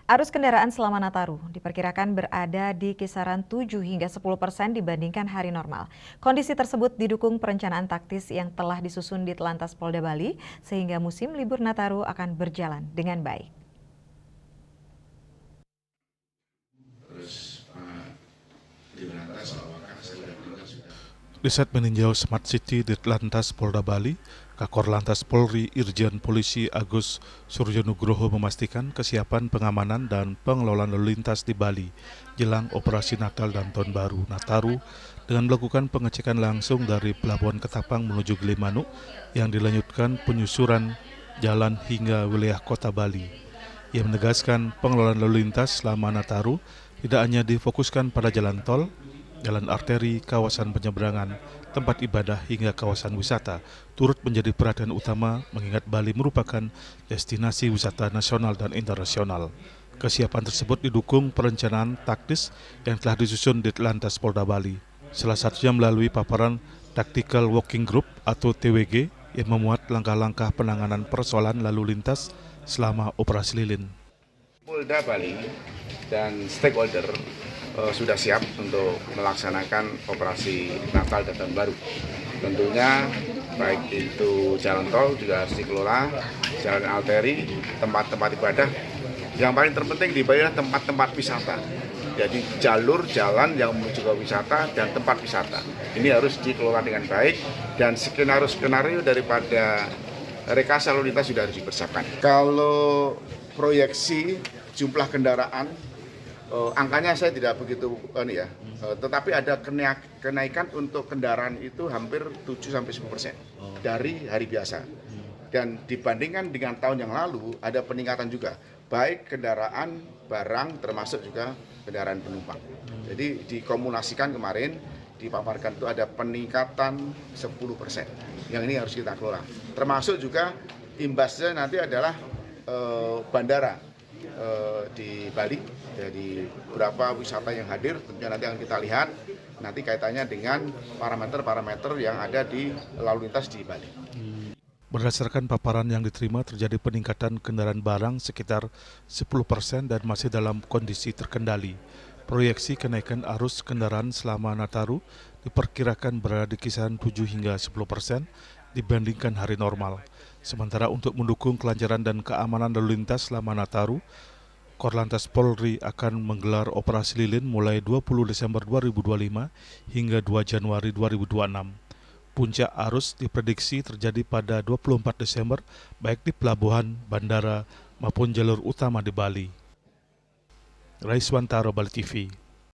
Arus kendaraan selama Nataru diperkirakan berada di kisaran 7 hingga 10% dibandingkan hari normal. Kondisi tersebut didukung perencanaan taktis yang telah disusun di Telantas Polda Bali sehingga musim libur Nataru akan berjalan dengan baik. Di saat meninjau Smart City di Telantas Polda Bali, Kakor Lantas Polri Irjen Polisi Agus Suryonugroho memastikan kesiapan pengamanan dan pengelolaan lalu lintas di Bali jelang operasi Natal dan Tahun Baru Nataru dengan melakukan pengecekan langsung dari Pelabuhan Ketapang menuju Gilimanuk yang dilanjutkan penyusuran jalan hingga wilayah kota Bali. Ia menegaskan pengelolaan lalu lintas selama Nataru tidak hanya difokuskan pada jalan tol, jalan arteri, kawasan penyeberangan, tempat ibadah hingga kawasan wisata turut menjadi perhatian utama mengingat Bali merupakan destinasi wisata nasional dan internasional. Kesiapan tersebut didukung perencanaan taktis yang telah disusun di Telantas Polda Bali. Salah satunya melalui paparan Tactical Working Group atau TWG yang memuat langkah-langkah penanganan persoalan lalu lintas selama operasi lilin. Polda Bali dan stakeholder sudah siap untuk melaksanakan operasi Natal dan Tahun Baru. Tentunya baik itu jalan tol juga harus dikelola, jalan arteri, tempat-tempat ibadah. Yang paling terpenting di Bali adalah tempat-tempat wisata. Jadi jalur jalan yang menuju ke wisata dan tempat wisata. Ini harus dikelola dengan baik dan skenario daripada rekayasa lalu lintas sudah harus dipersiapkan. Kalau proyeksi jumlah kendaraan, angkanya saya tidak begitu tetapi ada kenaikan untuk kendaraan itu hampir 7-10% dari hari biasa. Dan dibandingkan dengan tahun yang lalu ada peningkatan juga, baik kendaraan barang termasuk juga kendaraan penumpang. Jadi dikomulasikan kemarin dipaparkan itu ada peningkatan 10%. Yang ini harus kita kelola. Termasuk juga imbasnya nanti adalah bandara di Bali, jadi beberapa wisata yang hadir tentunya nanti akan kita lihat nanti kaitannya dengan parameter-parameter yang ada di lalu lintas di Bali. Berdasarkan paparan yang diterima terjadi peningkatan kendaraan barang sekitar 10% dan masih dalam kondisi terkendali. Proyeksi kenaikan arus kendaraan selama Nataru diperkirakan berada di kisaran 7 hingga 10% dibandingkan hari normal. Sementara untuk mendukung kelancaran dan keamanan lalu lintas selama Nataru, Korlantas Polri akan menggelar operasi lilin mulai 20 Desember 2025 hingga 2 Januari 2026. Puncak arus diprediksi terjadi pada 24 Desember baik di pelabuhan, bandara maupun jalur utama di Bali. Raiswantaro, Bali TV.